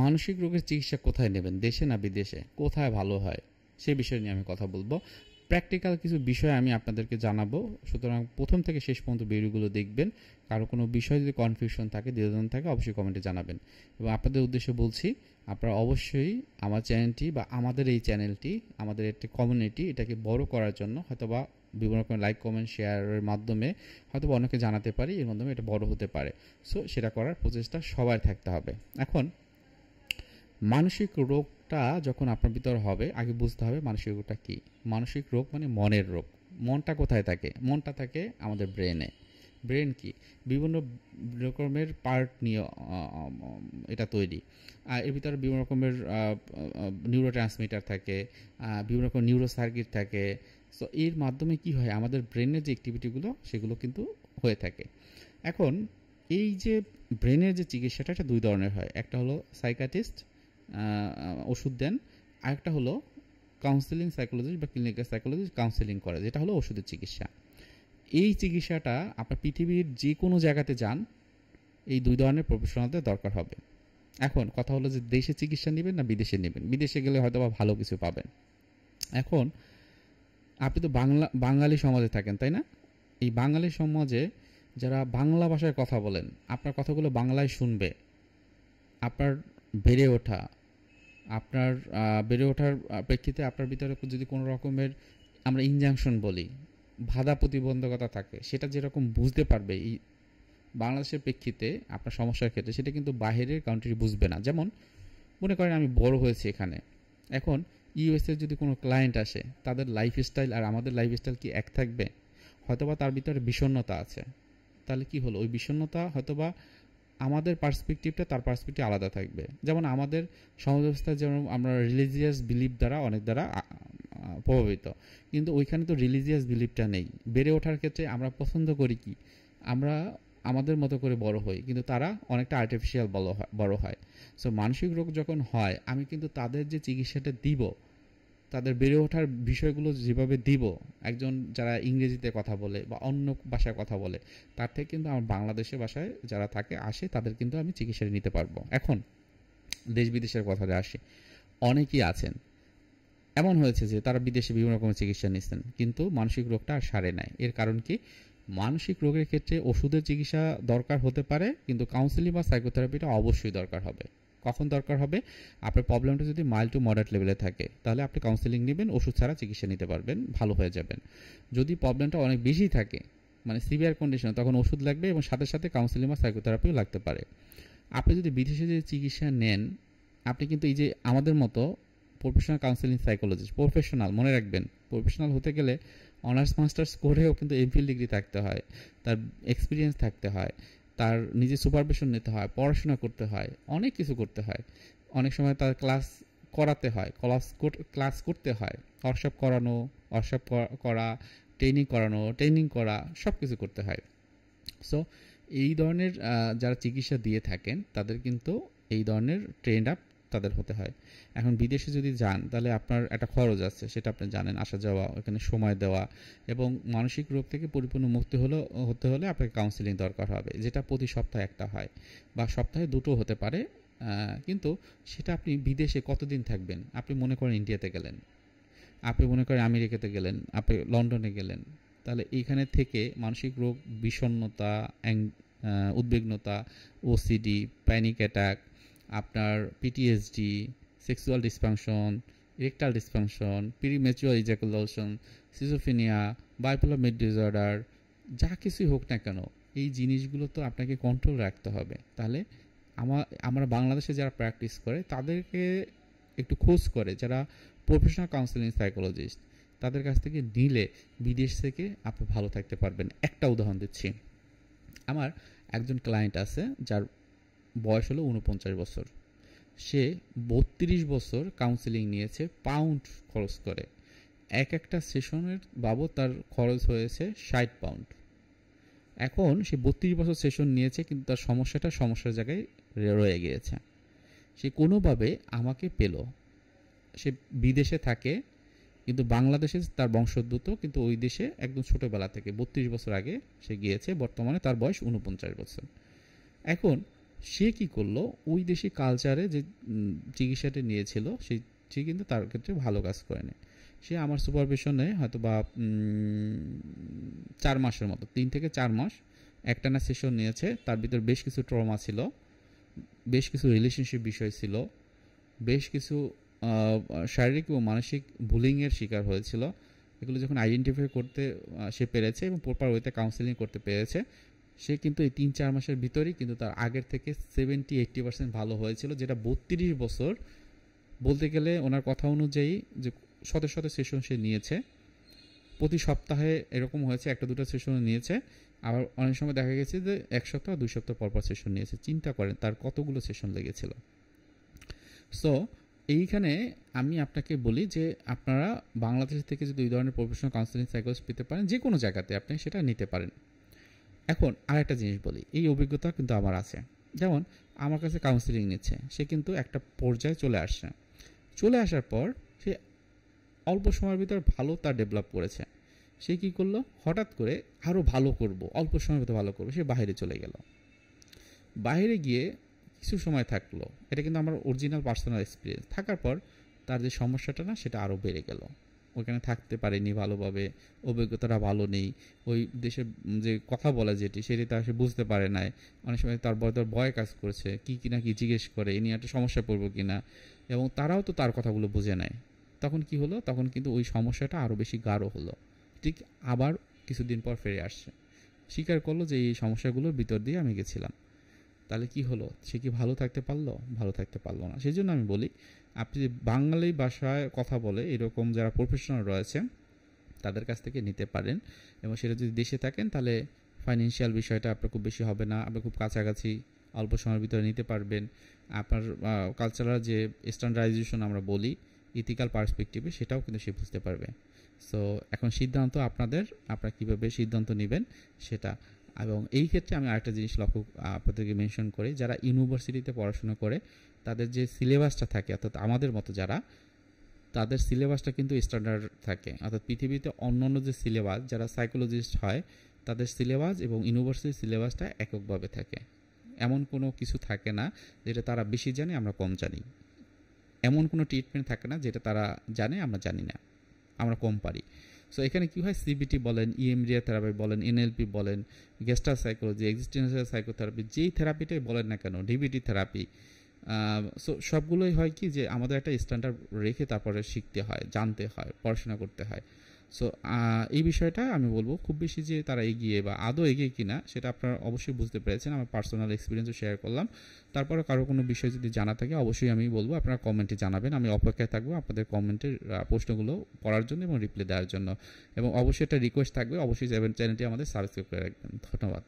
মানসিক রোগের চিকিৎসা কোথায় নেবেন, দেশে না বিদেশে, কোথায় ভালো হয় সে বিষয় নিয়ে আমি কথা বলবো। প্র্যাকটিক্যাল কিছু বিষয় আমি আপনাদেরকে জানাবো, সুতরাং প্রথম থেকে শেষ পর্যন্ত ভিডিওগুলো দেখবেন। কারো কোনো বিষয় যদি কনফিউশন থাকে, দ্বিধাদ্বন্দ্ব থাকে, অবশ্যই কমেন্টে জানাবেন। এবং আপনাদের উদ্দেশ্যে বলছি, আপনারা অবশ্যই আমার চ্যানেলটি বা আমাদের এই চ্যানেলটি, আমাদের একটি কমিউনিটি, এটাকে বড় করার জন্য হয়তোবা বিভিন্ন রকমের লাইক কমেন্ট শেয়ারের মাধ্যমে হয়তোবা অনেকে জানাতে পারি, এর মাধ্যমে এটা বড় হতে পারে। সো সেটা করার প্রচেষ্টা সবার থাকতে হবে। এখন মানসিক রোগটা যখন আপনার ভিতর হবে, আগে বুঝতে হবে মানসিক রোগটা কী। মানসিক রোগ মানে মনের রোগ। মনটা কোথায় থাকে? মনটা থাকে আমাদের ব্রেনে। ব্রেন কি? বিভিন্ন রকমের পার্ট নিয়ে এটা তৈরি। এর ভিতরে বিভিন্ন রকমের নিউরো ট্রান্সমিটার থাকে, বিভিন্ন রকম নিউরো সার্কিট থাকে। সো এর মাধ্যমে কি হয়, আমাদের ব্রেনের যে অ্যাক্টিভিটিগুলো সেগুলো কিন্তু হয়ে থাকে। এখন এই যে ব্রেনের যে চিকিৎসাটা, এটা দুই ধরনের হয়। একটা হলো সাইকিয়াট্রিস্ট ওষুধ দেন, আরেকটা হলো কাউন্সেলিং সাইকোলজিস্ট বা ক্লিনিক্যাল সাইকোলজিস্ট কাউন্সেলিং করে, যেটা হলো ওষুধের চিকিৎসা। এই চিকিৎসাটা আপনার পৃথিবীর যে কোনো জায়গাতে যান, এই দুই ধরনের প্রফেশনালদের দরকার হবে। এখন কথা হলো যে দেশে চিকিৎসা নেবেন না বিদেশে নেবেন। বিদেশে গেলে হয়তো বা ভালো কিছু পাবেন। এখন আপনি তো বাঙালি সমাজে থাকেন, তাই না? এই বাঙালি সমাজে যারা বাংলা ভাষায় কথা বলেন, আপনার কথাগুলো বাংলায় শুনবে। আপনার বেড়ে ওঠা, আপনার বেড়ে ওঠার প্রেক্ষিতে আপনার ভিতরে যদি কোনো রকমের আমরা ইনজাংশন বলি, বাধা প্রতিবন্ধকতা থাকে, সেটা যেরকম বুঝতে পারবে এই বাংলাদেশের প্রেক্ষিতে আপনার সমস্যার ক্ষেত্রে, সেটা কিন্তু বাইরের কান্ট্রি বুঝবে না। যেমন মনে করেন আমি বড় হয়েছি এখানে, এখন ইউএসএর যদি কোনো ক্লায়েন্ট আসে, তাদের লাইফস্টাইল আর আমাদের লাইফস্টাইল কি এক থাকবে? হয়তোবা তার ভিতরে বিষণ্ণতা আছে। তাহলে কি হলো, ওই বিষণ্ণতা হয়তোবা আমাদের পার্সপেক্টিভটা তার পার্সপেক্টিভ আলাদা থাকবে। যেমন আমাদের সমাজ ব্যবস্থা, যেমন আমরা রিলিজিয়াস বিলিফ দ্বারা অনেক দ্বারা প্রভাবিত, কিন্তু ওইখানে তো রিলিজিয়াস বিলিফটা নেই। বেড়ে ওঠার ক্ষেত্রে আমরা পছন্দ করি কি, আমরা আমাদের মতো করে বড় হই, কিন্তু তারা অনেকটা আর্টিফিশিয়াল বড় হয়। সো মানসিক রোগ যখন হয়, আমি কিন্তু তাদের যে চিকিৎসাটা দিব, তাদের বেড়ে ওঠার বিষয়গুলো যেভাবে দিব, একজন যারা ইংরেজিতে কথা বলে বা অন্য ভাষায় কথা বলে, তার থেকে কিন্তু আমার বাংলাদেশের ভাষায় যারা থাকে আসে, তাদের কিন্তু আমি চিকিৎসা নিতে পারবো। এখন দেশ বিদেশের কথাটা আসি, অনেকেই আছেন এমন হয়েছে যে তারা বিদেশে বিভিন্ন রকমের চিকিৎসা নিচ্ছেন, কিন্তু মানসিক রোগটা আর সারে নাই। এর কারণ কি? মানসিক রোগের ক্ষেত্রে ওষুধের চিকিৎসা দরকার হতে পারে, কিন্তু কাউন্সেলিং বা সাইকোথেরাপিটা অবশ্যই দরকার হবে। কখন দরকার হবে? আপনার প্রবলেমটা যদি মাইল্ড টু মডারেট লেভেলে থাকে, তাহলে আপনি কাউন্সেলিং নেবেন, ওষুধ ছাড়া চিকিৎসা নিতে পারবেন, ভালো হয়ে যাবেন। যদি প্রবলেমটা অনেক বেশি থাকে, মানে সিভিয়ার কন্ডিশন, তখন ওষুধ লাগবে এবং সাথে সাথে কাউন্সেলিং বা সাইকোথেরাপিও লাগতে পারে। আপনি যদি বিদেশে যে চিকিৎসা নেন, আপনি কিন্তু এই যে আমাদের মতো প্রফেশনাল কাউন্সেলিং সাইকোলজিস্ট, প্রফেশনাল মনে রাখবেন, প্রফেশনাল হতে গেলে অনার্স মাস্টার্স করেও কিন্তু এমফিল ডিগ্রি থাকতে হয়, তার এক্সপিরিয়েন্স থাকতে হয়, তার নিজে সুপারভিশন নিতে হয়, পড়াশোনা করতে হয়, অনেক কিছু করতে হয়। অনেক সময় তার ক্লাস করাতে হয়, ক্লাস করতে হয়, ওয়ার্কশপ করানো, ওয়ার্কশপ করা, ট্রেনিং করানো, ট্রেনিং করা, সব কিছু করতে হয়। সো এই ধরনের যারা চিকিৎসা দিয়ে থাকেন, তাদের কিন্তু এই ধরনের ট্রেন্ড আপ তাদের হতে হয়। এখন বিদেশে যদি যান, তাহলে আপনার একটা খরচ আছে, সেটা আপনি জানেন, আসা যাওয়া, ওখানে সময় দেওয়া, এবং মানসিক রোগ থেকে পরিপূর্ণ মুক্তি হতে হলে আপনাকে কাউন্সিলিং দরকার হবে, যেটা প্রতি সপ্তাহে একটা হয় বা সপ্তাহে দুটো হতে পারে। কিন্তু সেটা আপনি বিদেশে কতদিন থাকবেন? আপনি মনে করেন ইন্ডিয়াতে গেলেন, আপনি মনে করেন আমেরিকাতে গেলেন, আপনি লন্ডনে গেলেন, তাহলে এইখানে থেকে মানসিক রোগ, বিষণ্ণতা, উদ্বিগ্নতা, ওসিডি, প্যানিক অ্যাটাক, আপনার PTSD, sexual dysfunction, erectile dysfunction, premature ejaculation, schizophrenia, bipolar mood disorder, যা কিছুই হোক না কেন, এই জিনিসগুলো তো আপনাকে কন্ট্রোল রাখতে হবে। তাহলে আমরা বাংলাদেশে যারা প্র্যাকটিস করে, তাদেরকে একটু খোঁজ করে, যারা প্রফেশনাল কাউন্সেলিং সাইকোলজিস্ট, তাদের কাছ থেকে নিলে বিদেশ থেকে আপনি ভালো থাকতে পারবেন। একটা উদাহরণ দিচ্ছি, আমার একজন ক্লায়েন্ট আছে যার বয়স হলো 49 বছর। সে 32 বছর কাউন্সেলিং নিয়েছে, পাউন্ড খরচ করে। একটা সেশনের বাবদ তার খরচ হয়েছে 60 পাউন্ড। এখন সে 32 বছর সেশন নিয়েছে, কিন্তু তার সমস্যার জায়গায় রয়ে গিয়েছে। সে কোনোভাবে আমাকে পেল। সে বিদেশে থাকে, কিন্তু বাংলাদেশে তার বংশোদ্ভূত, কিন্তু ওই দেশে একদম ছোটোবেলা থেকে 32 বছর আগে সে গিয়েছে। বর্তমানে তার বয়স 49 বছর। এখন সে কি করলো, ওই দেশি কালচারে যে চিকিৎসাটা নিয়েছিল সে কিন্তু তার ক্ষেত্রে ভালো কাজ করেনি। সে আমার সুপারভিশনে হয়তো বা 4 মাসের মতো, 3 থেকে 4 মাস একটানা সেশন নিয়েছে। তার ভিতর বেশ কিছু ট্রমা ছিল, বেশ কিছু রিলেশনশিপ বিষয় ছিল, বেশ কিছু শারীরিক এবং মানসিক বুলিংয়ের শিকার হয়েছিল। এগুলো যখন আইডেন্টিফাই করতে সে পেরেছে এবং প্রপার ওয়েতে কাউন্সেলিং করতে পেরেছে, সে কিন্তু এই 3-4 মাসের ভিতরেই কিন্তু তার আগের থেকে 70-80% ভালো হয়েছিল, যেটা 32 বছর বলতে গেলে ওনার কথা অনুযায়ী যে শত শত সেশন সে নিয়েছে, প্রতি সপ্তাহে এরকম হয়েছে, 1-2টা সেশন নিয়েছে। আবার অনেক সময় দেখা গেছে যে 1 সপ্তাহ 2 সপ্তাহ পরপর সেশন নিয়েছে। চিন্তা করেন তার কতগুলো সেশন লেগেছিল। সো এইখানে আমি আপনাকে বলি যে আপনারা বাংলাদেশ থেকে যদি এই ধরনের প্রফেশনাল কাউন্সেলিং সাইকোলজিস্ট পেতে পারেন, যে কোনো জায়গাতে আপনি সেটা নিতে পারেন। এখন আরেকটা জিনিস বলি, এই অভিজ্ঞতা কিন্তু আমার আছে। যেমন আমার কাছে কাউন্সেলিং নিচ্ছে, সে কিন্তু একটা পর্যায়ে চলে আসছে। চলে আসার পর সে অল্প সময়ের ভিতর ভালো তার ডেভেলপ করেছে। সে কি করলো, হঠাৎ করে আরও ভালো করব, অল্প সময়ের ভিতরে ভালো করবো, সে বাইরে চলে গেল। বাইরে গিয়ে কিছু সময় থাকলো, এটা কিন্তু আমার অরিজিনাল পার্সোনাল এক্সপিরিয়েন্স। থাকার পর তার যে সমস্যাটা না, সেটা আরও বেড়ে গেল। ওখানে থাকতে পারেনি ভালোভাবে, অভিজ্ঞতাটা ভালো নেই, ওই দেশে যে কথা বলা যেটি সেটি তার সে বুঝতে পারে নাই। অনেক সময় তার ভয় কাজ করেছে, কি না কি জিজ্ঞেস করে, এ নিয়ে একটা সমস্যা পড়বো কিনা, এবং তারাও তো তার কথাগুলো বুঝে নেয়। তখন কি হলো, তখন কিন্তু ওই সমস্যাটা আরও বেশি গাঢ় হলো। ঠিক আবার কিছুদিন পর ফিরে আসছে, স্বীকার করলো যে এই সমস্যাগুলোর ভিতর দিয়ে আমি গেছিলাম। তাহলে কি হলো, সে কি ভালো থাকতে পারলো? ভালো থাকতে পারলো না। সেই জন্য আমি বলি, আপনি যে বাঙালি ভাষায় কথা বলে এরকম যারা প্রফেশনাল রয়েছে তাদের কাছ থেকে নিতে পারেন। এবং সেটা যদি দেশে থাকেন তাহলে ফাইন্যান্সিয়াল বিষয়টা আপনার খুব বেশি হবে না, আপনি খুব কাছাকাছি অল্প সময়ের ভিতরে নিতে পারবেন। আপনার কালচারাল যে স্ট্যান্ডার্ডাইজেশন আমরা বলি, ইথিক্যাল পার্সপেক্টিভে, সেটাও কিন্তু সে বুঝতে পারবে। সো এখন সিদ্ধান্ত আপনাদের, আপনারা কীভাবে সিদ্ধান্ত নেবেন সেটা। এবং এই ক্ষেত্রে আমি আরেকটা জিনিস লক্ষ্য আপনাদেরকে মেনশন করি, যারা ইউনিভার্সিটিতে পড়াশোনা করে তাদের যে সিলেবাসটা থাকে, অর্থাৎ আমাদের মতো যারা, তাদের সিলেবাসটা কিন্তু স্ট্যান্ডার্ড থাকে। অর্থাৎ পৃথিবীতে অন্যান্য যে সিলেবাস, যারা সাইকোলজিস্ট হয় তাদের সিলেবাস এবং ইউনিভার্সিটির সিলেবাসটা এককভাবে থাকে। এমন কোনো কিছু থাকে না যেটা তারা বেশি জানে আমরা কম জানি, এমন কোনো ট্রিটমেন্ট থাকে না যেটা তারা জানে আমরা জানি না, আমরা কম পারি। সো এখানে কী হয়, সিবিটি বলেন, ইএমডিআর থেরাপি বলেন, এনএলপি বলেন, গেস্টাল সাইকোলজি, এক্সিস্টেন্সিয়াল সাইকোথেরাপি, যেই থেরাপিটাই বলেন না কেন, ডিবিটি থেরাপি, সো সবগুলোই হয় কি যে আমাদের একটা স্ট্যান্ডার্ড রেখে তারপরে শিখতে হয়, জানতে হয়, পড়াশোনা করতে হয়। সো এই বিষয়টা আমি বলবো, খুব বেশি যে তারা এগিয়ে বা আদৌ এগিয়ে কিনা সেটা আপনারা অবশ্যই বুঝতে পেরেছেন। আমার পার্সোনাল এক্সপিরিয়েন্সও শেয়ার করলাম। তারপরে কারো কোনো বিষয় যদি জানা থাকে অবশ্যই আমি বলবো, আপনারা কমেন্টে জানাবেন। আমি অপেক্ষায় থাকবো আপনাদের কমেন্টের প্রশ্নগুলো পড়ার জন্য এবং রিপ্লাই দেওয়ার জন্য। এবং অবশ্যই একটা রিকোয়েস্ট থাকবে, অবশ্যই চ্যানেলটি আমাদের সাবস্ক্রাইব করে রাখবেন। ধন্যবাদ।